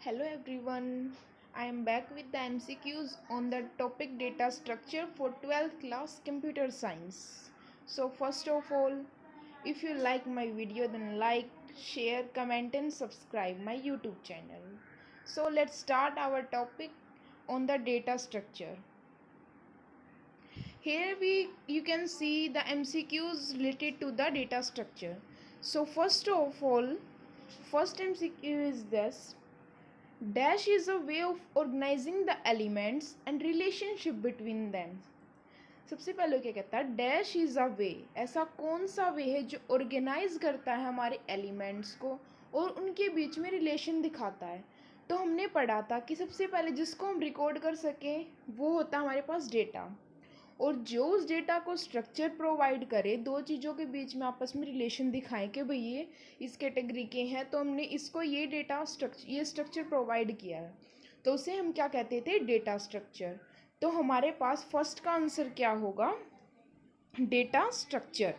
Hello everyone, I am back with the MCQs on the topic data structure for 12th class computer science. So first of all, if you like my video then like, share, comment and subscribe my YouTube channel. So let's start our topic on the data structure. Here you can see the MCQs related to the data structure. So first of all, first MCQ is this: Dash is a way of organizing the elements and relationship between them. सबसे पहले क्या कहता है, dash is a वे, ऐसा कौन सा वे है जो ऑर्गेनाइज करता है हमारे एलिमेंट्स को और उनके बीच में रिलेशन दिखाता है। तो हमने पढ़ा था कि सबसे पहले जिसको हम रिकॉर्ड कर सकें वो होता है हमारे पास डेटा, और जो उस डेटा को स्ट्रक्चर प्रोवाइड करे, दो चीज़ों के बीच में आपस में रिलेशन दिखाएं कि भाई ये इस कैटेगरी के हैं, तो हमने इसको ये डेटा स्ट्रक्चर ये स्ट्रक्चर प्रोवाइड किया है, तो उसे हम क्या कहते थे, डेटा स्ट्रक्चर। तो हमारे पास फर्स्ट का आंसर क्या होगा, डेटा स्ट्रक्चर।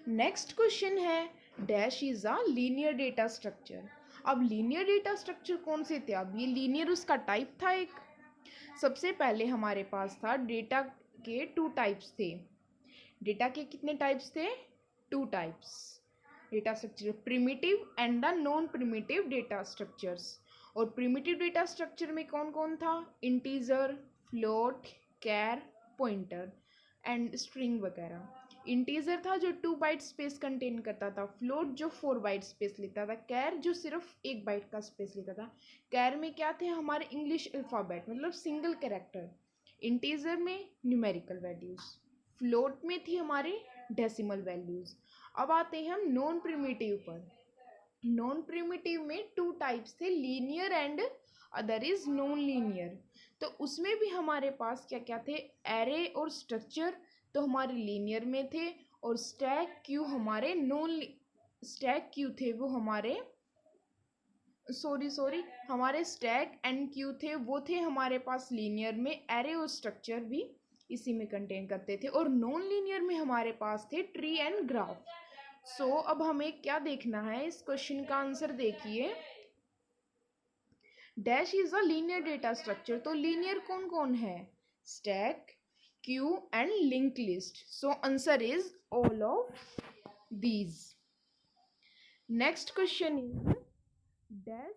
नेक्स्ट क्वेश्चन है, dash is a linear data structure. अब लीनियर डेटा स्ट्रक्चर कौन से थे, अब ये लीनियर उसका टाइप था एक। सबसे पहले हमारे पास था डेटा के टू टाइप्स थे। डेटा के कितने टाइप्स थे, two types data structure, primitive and the non primitive data structures. और प्रिमिटिव डेटा स्ट्रक्चर में कौन कौन था, integer, float, char, pointer and string वगैरह। इंटीजर था जो 2 बाइट स्पेस कंटेन करता था, फ्लोट जो 4 बाइट स्पेस लेता था, कैर जो सिर्फ 1 बाइट का स्पेस लेता था। कैर में क्या थे, हमारे इंग्लिश अल्फ़ाबेट मतलब सिंगल कैरेक्टर। इंटीजर में न्यूमेरिकल वैल्यूज़, फ्लोट में थी हमारे डेसिमल वैल्यूज़। अब आते हैं हम नॉन प्रिमिटिव पर। नॉन प्रिमिटिव में टू टाइप्स थे, linear and other is non linear. तो उसमें भी हमारे पास क्या क्या थे, एरे और स्ट्रक्चर तो हमारे लीनियर में थे, और स्टैक क्यू हमारे नॉन स्टैक क्यू थे वो हमारे हमारे स्टैक एंड क्यू थे वो थे हमारे पास लीनियर में। एरे और स्ट्रक्चर भी इसी में कंटेन करते थे, और नॉन लीनियर में हमारे पास थे ट्री एंड ग्राफ। सो अब हमें क्या देखना है, इस क्वेश्चन का आंसर देखिए। Dash is a linear data structure, तो लीनियर कौन कौन है, stack, Q and link list. So answer is all of these. Next question is, dash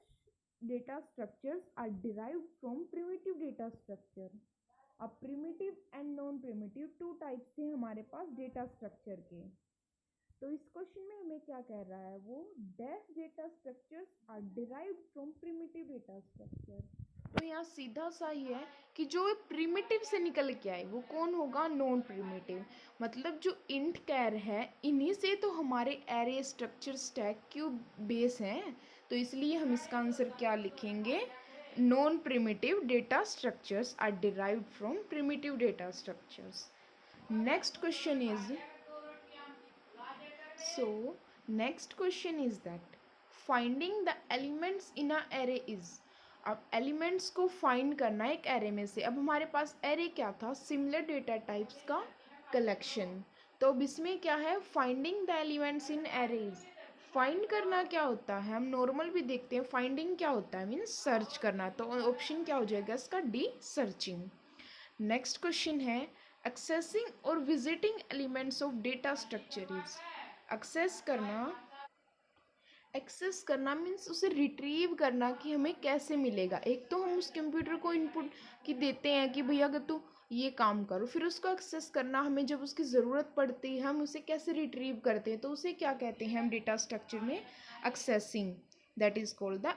data structures are derived from primitive data structure। अब primitive and non primitive two types थे हमारे पास data structure के। तो इस question में हमें क्या कह रहा है, वो dash data structures are derived from primitive data structure. तो यहाँ सीधा सा ही है कि जो प्रिमिटिव से निकल के आए वो कौन होगा, नॉन प्रिमिटिव। मतलब जो इंट कैर है, इन्हीं से तो हमारे array, structure, stack, queue base हैं। तो इसलिए हम इसका आंसर क्या लिखेंगे, non primitive data structures are derived from primitive data structures. Next question is, so next question is that finding the elements in a array is। अब elements को find करना है एक एरे में से। अब हमारे पास एरे क्या था, सिमिलर डेटा टाइप्स का कलेक्शन। तो अब इसमें क्या है, finding the elements in arrays. Find करना क्या होता है, हम नॉर्मल भी देखते हैं, फाइंडिंग क्या होता है, मीन्स सर्च करना। तो ऑप्शन क्या हो जाएगा इसका, डी, सर्चिंग। नेक्स्ट क्वेश्चन है, एक्सेसिंग और visiting elements of data structure is. Access करना मीन्स उसे रिट्रीव करना कि हमें कैसे मिलेगा। एक तो हम उस कंप्यूटर को इनपुट की देते हैं कि भैया अगर तू ये काम करो, फिर उसको एक्सेस करना, हमें जब उसकी ज़रूरत पड़ती है हम उसे कैसे रिट्रीव करते हैं, तो उसे क्या कहते हैं हम डेटा स्ट्रक्चर में, accessing. that is called the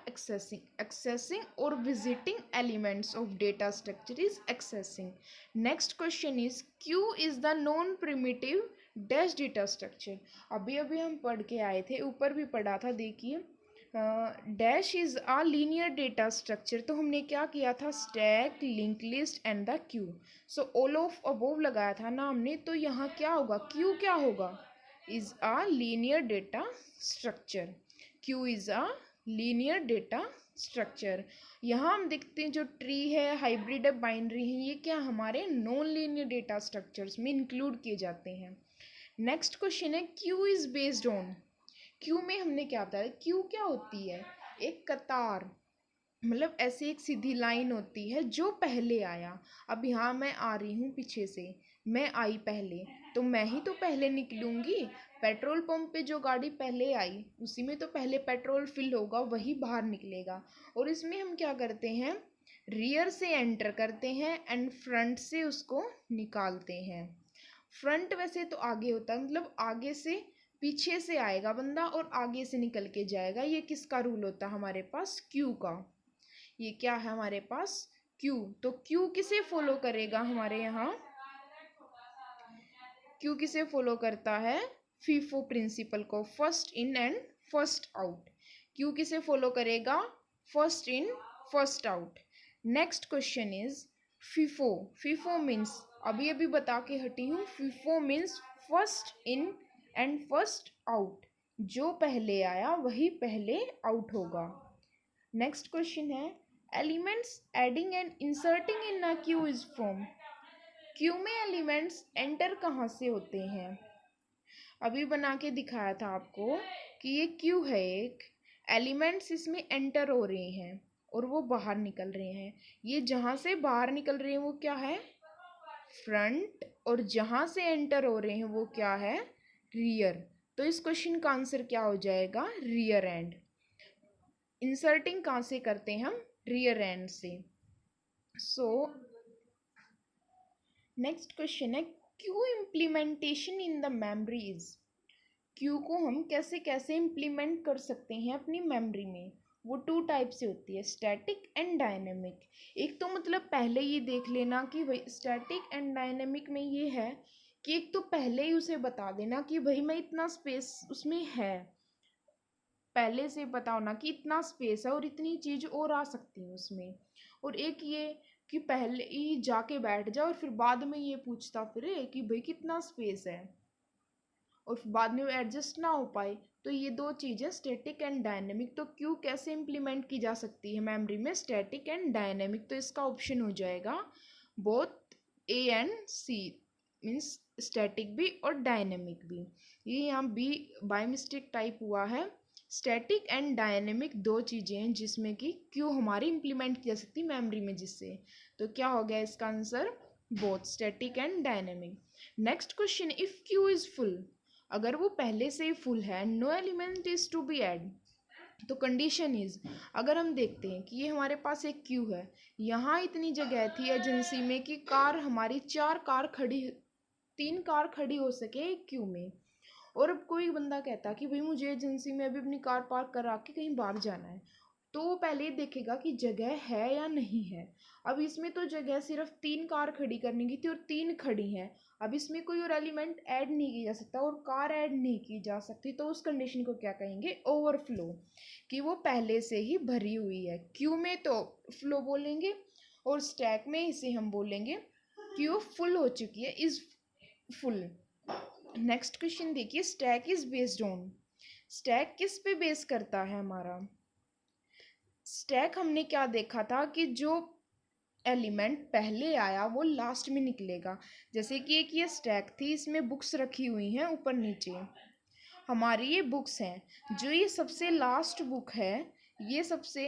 accessing or visiting elements of data structure is accessing। next question is, q is the non primitive dash data structure। अभी अभी हम पढ़ के आए थे, ऊपर भी पढ़ा था, देखिए dash is a linear data structure. तो हमने क्या किया था, stack, link list and the Q. So all of above लगाया था ना हमने, तो यहाँ क्या होगा, क्यू क्या होगा, is a linear data structure. Q is a linear data structure. यहाँ हम देखते हैं जो ट्री है, हाइब्रिड है, बाइनरी है, ये क्या हमारे नॉन लीनियर डेटा स्ट्रक्चर्स में इंक्लूड किए जाते हैं। नेक्स्ट क्वेश्चन है, Q is based on. Q में हमने क्या बताया, क्यू क्या होती है, एक कतार, मतलब ऐसी एक सीधी लाइन होती है जो पहले आया। अब यहाँ मैं आ रही हूँ पीछे से, मैं आई पहले, तो मैं ही तो पहले निकलूंगी। पेट्रोल पंप पे जो गाड़ी पहले आई उसी में तो पहले पेट्रोल फिल होगा, वही बाहर निकलेगा। और इसमें हम क्या करते हैं, रियर से एंटर करते हैं एंड फ्रंट से उसको निकालते हैं। फ्रंट वैसे तो आगे होता है, मतलब आगे से पीछे से आएगा बंदा और आगे से निकल के जाएगा। ये किसका रूल होता है हमारे पास, क्यू का। ये क्या है हमारे पास, क्यू। तो क्यू किसे फॉलो करेगा हमारे यहाँ, क्यू किसे फॉलो करता है, फीफो प्रिंसिपल को, first in and first out. Q किसे फॉलो करेगा, first in first out. Next question is FIFO. FIFO means, अभी अभी बता के हटी हूँ, FIFO means first in and first out. जो पहले आया वही पहले आउट होगा। नेक्स्ट क्वेश्चन है, elements adding and inserting in a Q is from. Q में एलिमेंट्स एंटर कहाँ से होते हैं, अभी बना के दिखाया था आपको कि ये क्यू है एक, एलिमेंट्स इसमें एंटर हो रहे हैं और वो बाहर निकल रहे हैं। ये जहाँ से बाहर निकल रहे हैं वो क्या है, फ्रंट, और जहाँ से एंटर हो रहे हैं वो क्या है, रियर। तो इस क्वेश्चन का आंसर क्या हो जाएगा, रियर एंड। इंसर्टिंग कहाँ से करते हैं हम, रियर एंड से। सो नेक्स्ट क्वेश्चन है, Q implementation in the memories. Q को हम कैसे कैसे इम्प्लीमेंट कर सकते हैं अपनी मेमोरी में। वो टू टाइप से होती है, स्टैटिक एंड डायनेमिक। एक तो मतलब पहले ये देख लेना कि भाई स्टैटिक एंड डायनेमिक में ये है कि एक तो पहले ही उसे बता देना कि भाई मैं इतना स्पेस उसमें है, पहले से बताओ ना कि इतना स्पेस है और इतनी चीज़ और आ सकती है उसमें। और एक ये कि पहले ही जाके बैठ जाओ और फिर बाद में ये पूछता फिरे कि भाई कितना स्पेस है, और बाद में वो एडजस्ट ना हो पाए। तो ये दो चीज़ें स्टैटिक एंड डायनेमिक। तो क्यू कैसे इम्प्लीमेंट की जा सकती है मेमोरी में, स्टैटिक एंड डायनेमिक। तो इसका ऑप्शन हो जाएगा both A and C, means static भी और डायनेमिक भी। ये यहाँ बी बाय मिस्टेक टाइप हुआ है। स्टैटिक एंड डायनेमिक दो चीज़ें हैं जिसमें कि क्यू हमारी इम्प्लीमेंट की जा सकती है मेमोरी में, जिससे। तो क्या हो गया इसका answer, both static and dynamic. Next question, if queue is full, अगर वो पहले से ही फुल है, no element is to be add, तो कंडीशन इज, अगर हम देखते हैं कि ये हमारे पास एक क्यू है, यहाँ इतनी जगह थी एजेंसी में कि कार हमारी 3 कार खड़ी हो सके एक क्यू में। और अब कोई बंदा कहता कि भाई मुझे एजेंसी में अभी अपनी कार पार्क करा के कहीं बाहर जाना है, तो वो पहले ही देखेगा कि जगह है या नहीं है। अब इसमें तो जगह सिर्फ 3 कार खड़ी करने की थी और 3 खड़ी हैं। अब इसमें कोई और एलिमेंट ऐड नहीं की जा सकता और कार ऐड नहीं की जा सकती, तो उस कंडीशन को क्या कहेंगे, ओवरफ्लो, कि वो पहले से ही भरी हुई है। क्यू में तो फ्लो बोलेंगे और स्टैक में इसे हम बोलेंगे क्यू फुल हो चुकी है, इज फुल। नेक्स्ट क्वेश्चन देखिए, stack is based on, stack किस पे बेस करता है हमारा। स्टैक हमने क्या देखा था कि जो एलिमेंट पहले आया वो लास्ट में निकलेगा। जैसे कि एक ये स्टैक थी, इसमें बुक्स रखी हुई हैं ऊपर नीचे, हमारी ये बुक्स हैं। जो ये सबसे लास्ट बुक है, ये सबसे,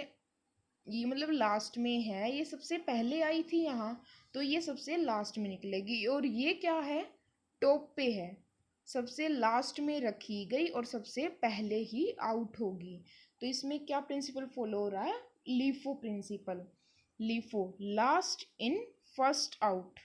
ये मतलब लास्ट में है, ये सबसे पहले आई थी यहाँ, तो ये सबसे लास्ट में निकलेगी। और ये क्या है, टॉप पे है, सबसे लास्ट में रखी गई और सबसे पहले ही आउट होगी। तो इसमें क्या प्रिंसिपल फॉलो हो रहा है, LIFO principle. LIFO, last in first out.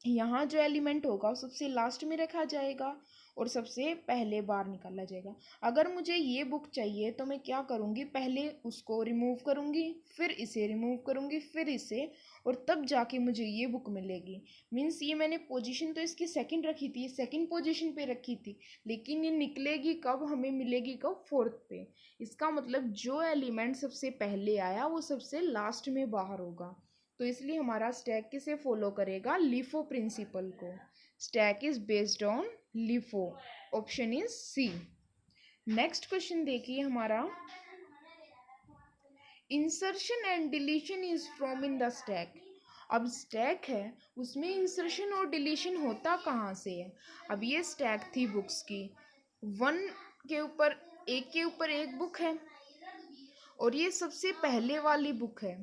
यहाँ जो एलिमेंट होगा वो सबसे लास्ट में रखा जाएगा और सबसे पहले बाहर निकाला जाएगा। अगर मुझे ये बुक चाहिए तो मैं क्या करूँगी, पहले उसको रिमूव करूँगी, फिर इसे रिमूव करूँगी, फिर इसे, और तब जाके मुझे ये बुक मिलेगी। मीन्स ये मैंने पोजीशन तो इसकी सेकंड रखी थी, सेकंड पोजीशन पे रखी थी, लेकिन ये निकलेगी कब, हमें मिलेगी कब, फोर्थ पे। इसका मतलब जो एलिमेंट सबसे पहले आया वो सबसे लास्ट में बाहर होगा। तो इसलिए हमारा स्टैक किसे फॉलो करेगा, लीफो प्रिंसिपल को। Stack is based on LIFO, option is C. Next question देखिए हमारा, insertion and deletion is from in the stack. अब स्टैक है, उसमें इंसर्शन और डिलीशन होता कहाँ से है। अब ये स्टैक थी बुक्स की, वन के ऊपर एक बुक है और ये सबसे पहले वाली बुक है।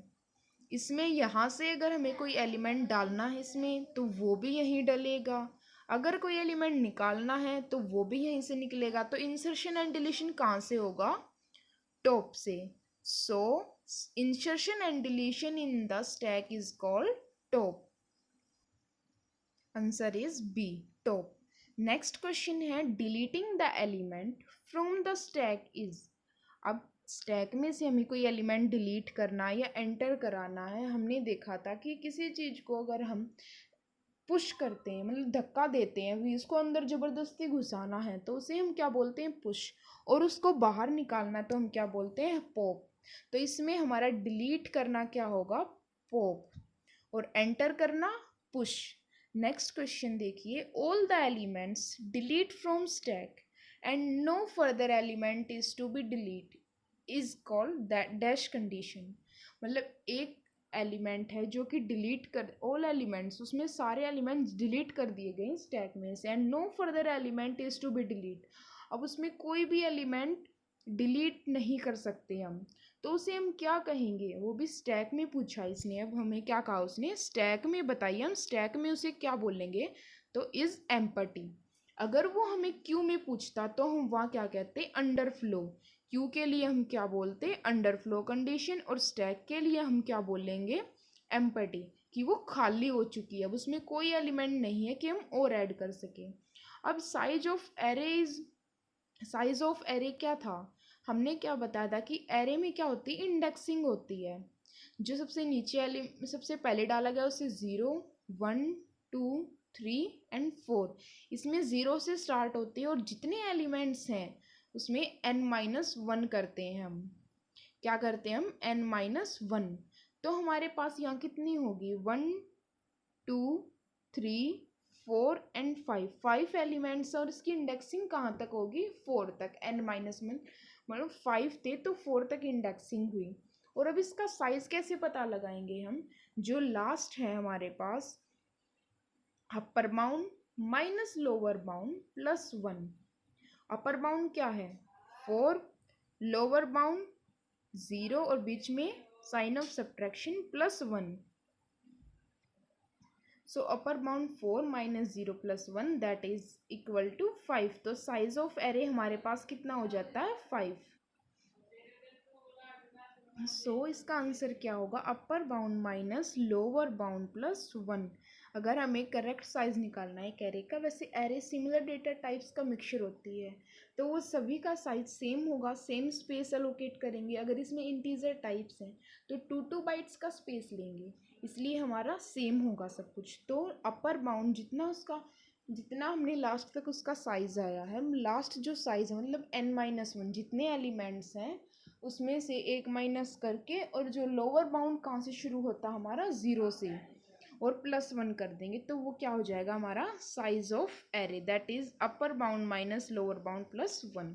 इसमें यहाँ से अगर हमें कोई एलिमेंट डालना है इसमें तो वो भी यहीं डलेगा, अगर कोई एलिमेंट निकालना है तो वो भी यहीं से निकलेगा। तो इंसर्शन एंड डिलीशन कहाँ से होगा? टॉप से। So insertion and deletion in the stack is called top. Answer is B, top. Next question है deleting the element from the stack is. अब स्टैक में से हमें कोई एलिमेंट डिलीट करना या एंटर कराना है। हमने देखा था कि किसी चीज़ को अगर हम पुश करते हैं, मतलब धक्का देते हैं, भी इसको अंदर ज़बरदस्ती घुसाना है तो उसे हम क्या बोलते हैं? पुश। और उसको बाहर निकालना है तो हम क्या बोलते हैं? पॉप। तो इसमें हमारा डिलीट करना क्या होगा? पॉप। और एंटर करना पुश। नेक्स्ट क्वेश्चन देखिए, all the elements delete from stack and no further element is to be delete is called that dash condition. मतलब एक एलिमेंट है जो कि डिलीट कर, ऑल एलिमेंट्स, उसमें सारे एलिमेंट्स डिलीट कर दिए गए स्टैक में से, and no further element is to be delete. अब उसमें कोई भी एलिमेंट डिलीट नहीं कर सकते हम, तो उसे हम क्या कहेंगे? वो भी स्टैक में पूछा इसने। अब हमें क्या कहा उसने? स्टैक में बताइए, हम स्टैक में उसे क्या बोलेंगे? तो इज एम्पटी। अगर वो हमें क्यू में पूछता तो हम वहाँ क्या कहते? Under flow. क्यू के लिए हम क्या बोलते? Under flow condition. और स्टैक के लिए हम क्या बोलेंगे? एम्पटी, कि वो खाली हो चुकी है, अब उसमें कोई एलिमेंट नहीं है कि हम और ऐड कर सके। अब size of array is, size of array क्या था? हमने क्या बताया था कि एरे में क्या होती है? इंडेक्सिंग होती है। जो सबसे नीचे सबसे पहले डाला गया उसे 0, 1, 2, 3 एंड 4, इसमें 0 से स्टार्ट होती है और जितने एलिमेंट्स हैं उसमें n-1 करते हैं हम। क्या करते हैं हम? n-1। तो हमारे पास यहाँ कितनी होगी? 1, 2, 3, 4 एंड 5, 5 एलिमेंट्स। और इसकी इंडेक्सिंग कहाँ तक होगी? 4 तक। n-1 मतलब 5 थे तो 4 तक इंडेक्सिंग हुई। और अब इसका साइज कैसे पता लगाएंगे हम? जो लास्ट है हमारे पास, upper bound minus lower bound plus 1। Upper bound क्या है? 4, लोअर बाउंड 0 और बीच में sign of subtraction plus 1। So upper bound 4 minus 0 plus 1 that is equal to 5। तो साइज ऑफ एरे हमारे पास कितना हो जाता है? 5। सो इसका आंसर क्या होगा? अपर bound minus lower bound plus 1। अगर हमें करेक्ट साइज निकालना है एरे का, वैसे एरे सिमिलर डेटा टाइप्स का मिक्सचर होती है तो वो सभी का साइज सेम होगा, सेम स्पेस एलोकेट करेंगे। अगर इसमें इंटीजर टाइप्स हैं तो 2 बाइट्स का स्पेस लेंगे, इसलिए हमारा सेम होगा सब कुछ। तो अपर बाउंड जितना हमने लास्ट तक उसका साइज आया है, लास्ट जो साइज है मतलब n-1 जितने एलिमेंट्स हैं उसमें से एक माइनस करके, और जो लोअर बाउंड कहाँ से शुरू होता है हमारा? 0 से, और प्लस 1 कर देंगे तो वो क्या हो जाएगा? हमारा size of array, that is upper bound minus lower bound plus 1।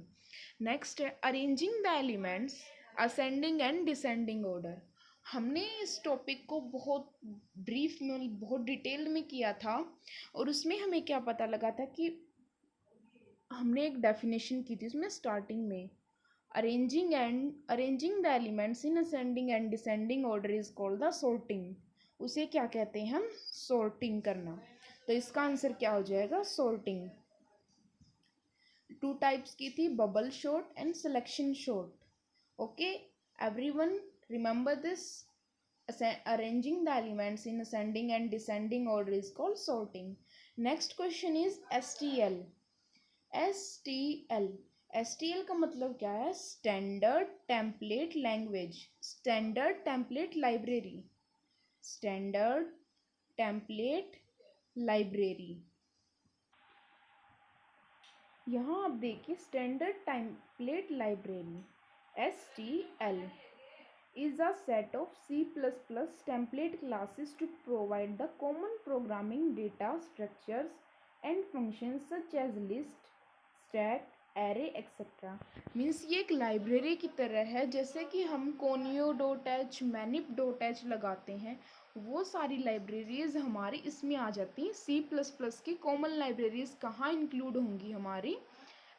Next है arranging the elements ascending and descending order. हमने इस टॉपिक को बहुत ब्रीफ में, बहुत डिटेल में किया था, और उसमें हमें क्या पता लगा था कि हमने एक डेफिनेशन की थी उसमें स्टार्टिंग में, arranging the elements in ascending and descending order is called the sorting. उसे क्या कहते हैं हम? सॉर्टिंग करना। तो इसका आंसर क्या हो जाएगा? सॉर्टिंग। 2 टाइप्स की थी, bubble short and selection short. Okay, everyone remember this. Arranging the elements in ascending and descending order is called sorting. Next question is STL. STL, STL का मतलब क्या है? Standard template language, standard template library, standard template library. यहाँ आप देखिए standard template library STL is a set of C++ template classes to provide the common programming data structures and functions such as list, stack, array, etc. Means ये एक library की तरह है, जैसे कि हम conio.h, manip.h लगाते हैं, वो सारी लाइब्रेरीज हमारी इसमें आ जाती हैं। C++ की कॉमन लाइब्रेरीज कहाँ इंक्लूड होंगी? हमारी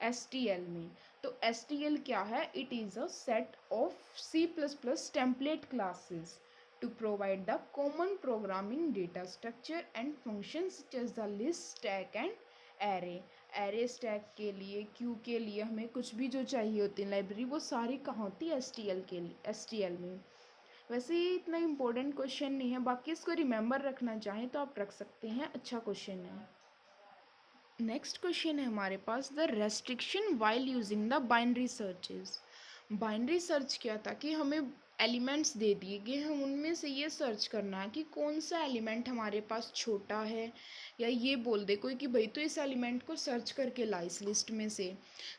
STL में। तो STL क्या है? It is a set of C++ template classes to provide the common programming data structure and functions such as the list, stack and array. array stack के लिए, queue के लिए हमें कुछ भी जो चाहिए होती है लाइब्रेरी, वो सारी कहाँ होती है? STL के लिए, STL में। वैसे ये इतना इम्पोर्टेंट क्वेश्चन नहीं है, बाकी इसको रिमेंबर रखना चाहें तो आप रख सकते हैं, अच्छा क्वेश्चन है। नेक्स्ट क्वेश्चन है हमारे पास, the restriction while using the binary searches. Binary search क्या था कि हमें एलिमेंट्स दे दिए गए, हम उनमें से ये सर्च करना है कि कौन सा एलिमेंट हमारे पास छोटा है, या ये बोल दे कोई कि भाई तो इस एलिमेंट को सर्च करके ला इस लिस्ट में से।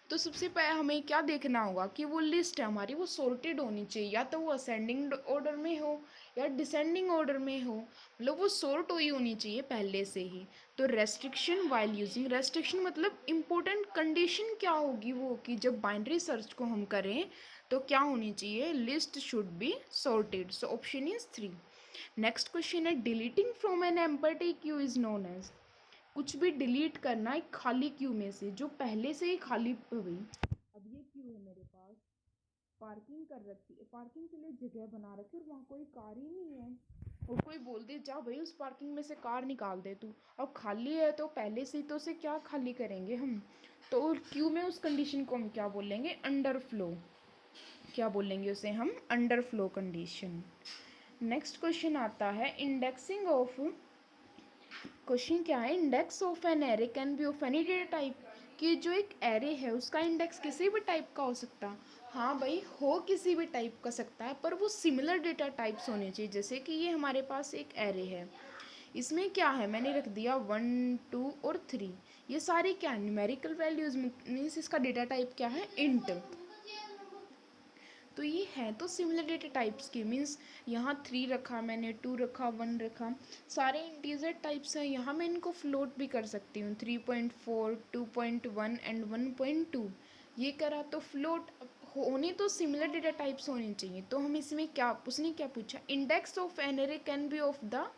तो सबसे पहले हमें क्या देखना होगा कि वो लिस्ट है हमारी वो सॉर्टेड होनी चाहिए, या तो वो असेंडिंग ऑर्डर में हो या डिसेंडिंग ऑर्डर में हो, मतलब वो सॉर्ट हुई होनी चाहिए पहले से ही। तो रेस्ट्रिक्शन वाइल यूजिंग, रेस्ट्रिक्शन मतलब इम्पोर्टेंट कंडीशन क्या होगी वो कि जब बाइनरी सर्च को हम करें तो क्या होनी चाहिए? List should be sorted. So option is 3। Next question है, deleting from an empty queue is known as. कुछ भी डिलीट करना एक खाली क्यू में से जो पहले से ही खाली हुई। अब ये क्यू है मेरे पास, पार्किंग कर रखी है, पार्किंग के लिए जगह बना रखी है और वहाँ कोई कार ही नहीं है, और कोई बोल दे जा भाई उस पार्किंग में से कार निकाल दे तू। अब खाली है तो पहले से ही तो उसे क्या खाली करेंगे हम? तो क्यू में उस कंडीशन को हम क्या बोलेंगे? Under flow. क्या बोलेंगे उसे हम? Under flow condition. Next question आता है, इंडेक्सिंग ऑफ, क्वेश्चन क्या है? Index of an array can be of any data type. कि जो एक एरे है उसका इंडेक्स किसी भी टाइप का हो सकता है। हाँ भाई, हो किसी भी टाइप का सकता है, पर वो सिमिलर डेटा टाइप्स होने चाहिए। जैसे कि ये हमारे पास एक एरे है, इसमें क्या है? मैंने रख दिया 1 2 और 3। ये सारी क्या है? न्यूमेरिकल वैल्यूज, मीन्स इसका डेटा टाइप क्या है? इंट। तो ये है तो सिमिलर डेटा टाइप्स की, मीन्स यहाँ 3 रखा मैंने, 2 रखा, 1 रखा, सारे इंटीजर टाइप्स हैं। यहाँ मैं इनको फ्लोट भी कर सकती हूँ, 3.4, 2.1 एंड 1.2। ये करा तो फ्लोट होने तो सिमिलर डेटा टाइप्स होनी चाहिए। तो हम इसमें क्या, उसने क्या पूछा? Index of an array can be of the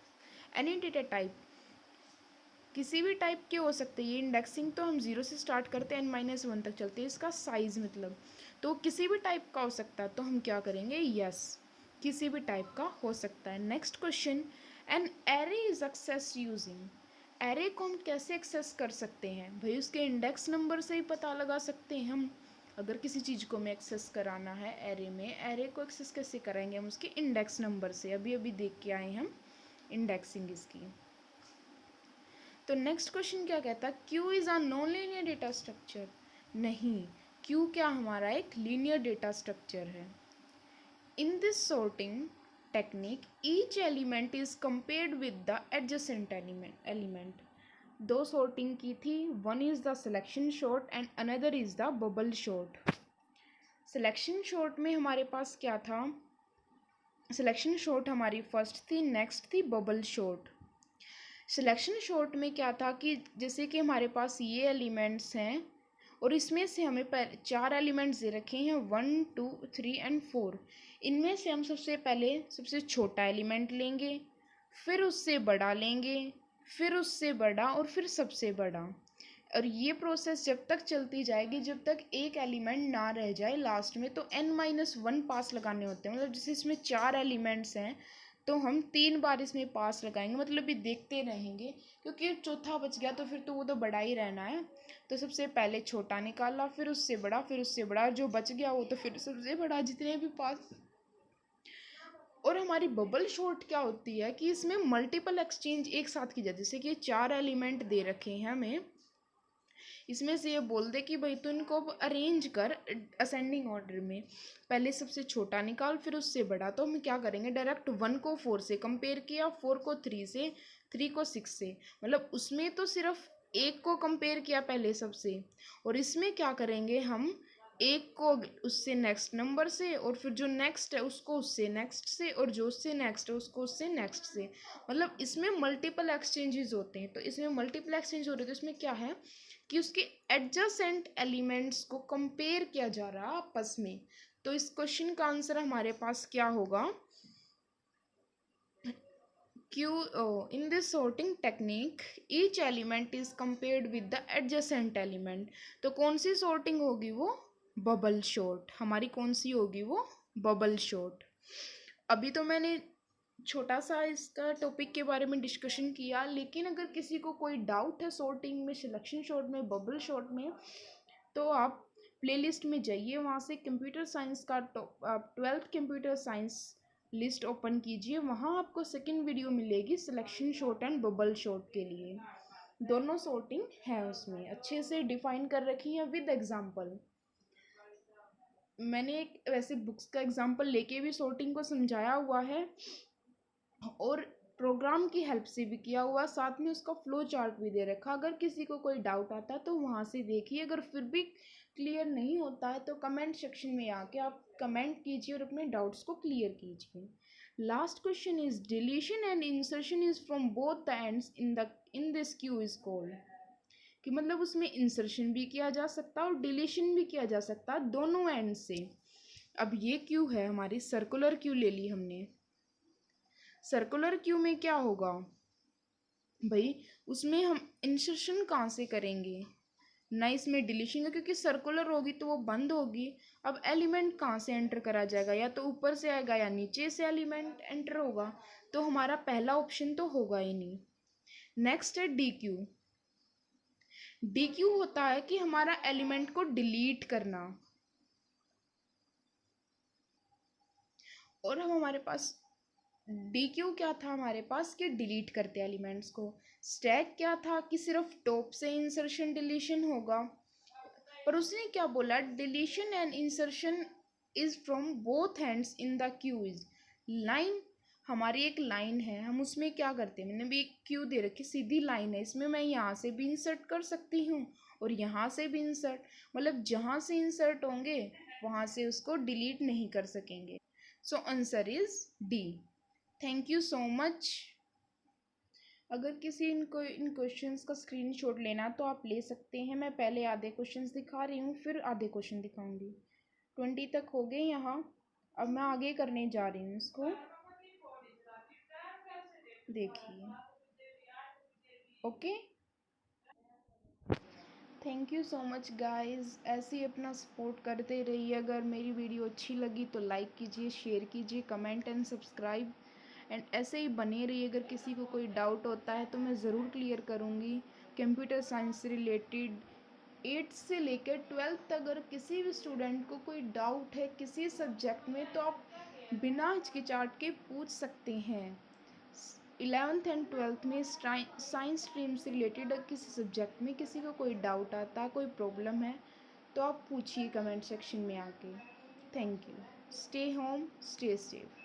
any data type. किसी भी टाइप के हो सकते हैं। ये इंडेक्सिंग तो हम 0 से स्टार्ट करते हैं n-1 तक चलते हैं, इसका साइज़ मतलब, तो किसी भी टाइप का हो सकता है। तो हम क्या करेंगे? यस, किसी भी टाइप का हो सकता है। Next question, an array is access using. Array को हम कैसे एक्सेस कर सकते हैं? भाई उसके इंडेक्स नंबर से ही पता लगा सकते हैं हम। अगर किसी चीज़ को हमें एक्सेस कराना है एरे में, एरे को एक्सेस कैसे कराएंगे? हम उसके इंडेक्स नंबर से। अभी अभी देख के आए हम इंडेक्सिंग इसकी। तो नेक्स्ट क्वेश्चन क्या कहता है? Q is a non linear data structure. नहीं, क्यू क्या हमारा एक लीनियर डेटा स्ट्रक्चर है। In this sorting technique each element is compared with the adjacent element. दो सॉर्टिंग की थी, one is the selection short and another is the bubble short. Selection short में हमारे पास क्या था? सिलेक्शन शॉर्ट हमारी first थी, नेक्स्ट थी बबल शॉर्ट। सिलेक्शन शॉर्ट में क्या था कि जैसे कि हमारे पास ये एलिमेंट्स हैं और इसमें से हमें 4 एलिमेंट्स दे रखे हैं, 1 2 3 एंड 4। इनमें से हम सबसे पहले सबसे छोटा एलिमेंट लेंगे, फिर उससे बड़ा लेंगे, फिर उससे बड़ा और फिर सबसे बड़ा। और ये प्रोसेस जब तक चलती जाएगी जब तक एक एलिमेंट ना रह जाए लास्ट में। तो n-1 पास लगाने होते हैं, मतलब जैसे इसमें 4 एलिमेंट्स हैं तो हम 3 बार इसमें पास लगाएंगे, मतलब ये देखते रहेंगे, क्योंकि चौथा बच गया तो फिर तो वो तो बड़ा ही रहना है। तो सबसे पहले छोटा निकाला, फिर उससे बड़ा, फिर उससे बड़ा, जो बच गया वो तो फिर सबसे बड़ा, जितने भी पास। और हमारी बबल शॉर्ट क्या होती है कि इसमें मल्टीपल एक्सचेंज एक साथ की जाती है। जैसे कि 4 एलिमेंट दे रखे हैं हमें, इसमें से ये बोल दे कि भाई तो इनको अरेंज कर असेंडिंग ऑर्डर में, पहले सबसे छोटा निकाल फिर उससे बड़ा। तो हम क्या करेंगे? डायरेक्ट 1 को 4 से कंपेयर किया, 4 को 3 से, 3 को 6 से, मतलब उसमें तो सिर्फ एक को कंपेयर किया पहले सबसे, और इसमें क्या करेंगे हम? एक को उससे नेक्स्ट नंबर से, और फिर जो नेक्स्ट है उसको उससे नेक्स्ट से, और जो उससे नेक्स्ट है उसको उससे नेक्स्ट से। मतलब इसमें मल्टीपल एक्सचेंजेस होते हैं। तो इसमें मल्टीपल एक्सचेंज हो रहे हैं तो इसमें क्या है कि उसके एडजेसेंट एलिमेंट्स को कंपेयर किया जा रहा है आपस में। तो इस क्वेश्चन का आंसर हमारे पास क्या होगा? Q in this sorting technique each element is compared with the adjacent element। तो कौन सी sorting होगी वो? बबल शॉट, हमारी कौन सी होगी वो, बबल शॉट। अभी तो मैंने छोटा सा इसका टॉपिक के बारे में डिस्कशन किया, लेकिन अगर किसी को कोई डाउट है सॉर्टिंग में, सिलेक्शन शॉट में, बबल शॉट में, तो आप प्लेलिस्ट में जाइए, वहाँ से कंप्यूटर साइंस का आप 12th computer science list open कीजिए, वहाँ आपको सेकंड वीडियो मिलेगी selection shot and bubble shot के लिए। दोनों सॉर्टिंग है उसमें, अच्छे से डिफाइन कर रखी है विद एग्जांपल। मैंने एक वैसे बुक्स का एग्जांपल लेके भी सॉर्टिंग को समझाया हुआ है और प्रोग्राम की हेल्प से भी किया हुआ, साथ में उसका फ्लो चार्ट भी दे रखा। अगर किसी को कोई डाउट आता है तो वहाँ से देखिए, अगर फिर भी क्लियर नहीं होता है तो कमेंट सेक्शन में आके आप कमेंट कीजिए और अपने डाउट्स को क्लियर कीजिए। Last question is deletion and insertion is from both the ends in this Q is called, कि मतलब उसमें इंसर्शन भी किया जा सकता है और डिलीशन भी किया जा सकता है दोनों एंड से। अब ये क्यू है हमारी सर्कुलर क्यू ले ली हमने। सर्कुलर क्यू में क्या होगा भाई, उसमें हम इंसर्शन कहाँ से करेंगे, ना इसमें डिलीशन है, क्योंकि सर्कुलर होगी तो वो बंद होगी। अब एलिमेंट कहाँ से एंटर करा जाएगा, या तो ऊपर से आएगा या नीचे से एलिमेंट एंटर होगा, तो हमारा पहला ऑप्शन तो होगा ही नहीं। नेक्स्ट है डी क्यू। डी क्यू होता है कि हमारा एलिमेंट को डिलीट करना, और हम हमारे पास डी क्यू क्या था हमारे पास कि डिलीट करते एलिमेंट्स को। स्टैक क्या था कि सिर्फ टॉप से इंसर्शन डिलीशन होगा, पर उसने क्या बोला, deletion and insertion is from both hands in the Q is. Line, हमारी एक लाइन है, हम उसमें क्या करते हैं, मैंने भी एक क्यू दे रखी, सीधी लाइन है, इसमें मैं यहाँ से भी इंसर्ट कर सकती हूँ और यहाँ से भी इंसर्ट, मतलब जहाँ से इंसर्ट होंगे वहाँ से उसको डिलीट नहीं कर सकेंगे। So answer is D. Thank you so much. अगर किसी इनको इन क्वेश्चंस का स्क्रीनशॉट लेना तो आप ले सकते हैं। मैं पहले आधे क्वेश्चंस दिखा रही हूँ, फिर आधे क्वेश्चन दिखाऊंगी। 20 तक हो गए यहाँ, अब मैं आगे करने जा रही हूँ इसको, देखिए। Okay, thank you so much guys, ऐसे ही अपना सपोर्ट करते रहिए। अगर मेरी वीडियो अच्छी लगी तो लाइक कीजिए, शेयर कीजिए, कमेंट एंड सब्सक्राइब, एंड ऐसे ही बने रहिए। अगर किसी को कोई डाउट होता है तो मैं ज़रूर क्लियर करूँगी। कंप्यूटर साइंस से रिलेटेड 8th से लेकर 12th तक अगर किसी भी स्टूडेंट को कोई डाउट है किसी सब्जेक्ट में तो आप बिना हिचकिचाहट के पूछ सकते हैं। 11th एंड 12th में साइंस स्ट्रीम से रिलेटेड किसी सब्जेक्ट में किसी को कोई डाउट आता है, कोई प्रॉब्लम है, तो आप पूछिए कमेंट सेक्शन में आके। Thank you. Stay home, stay safe.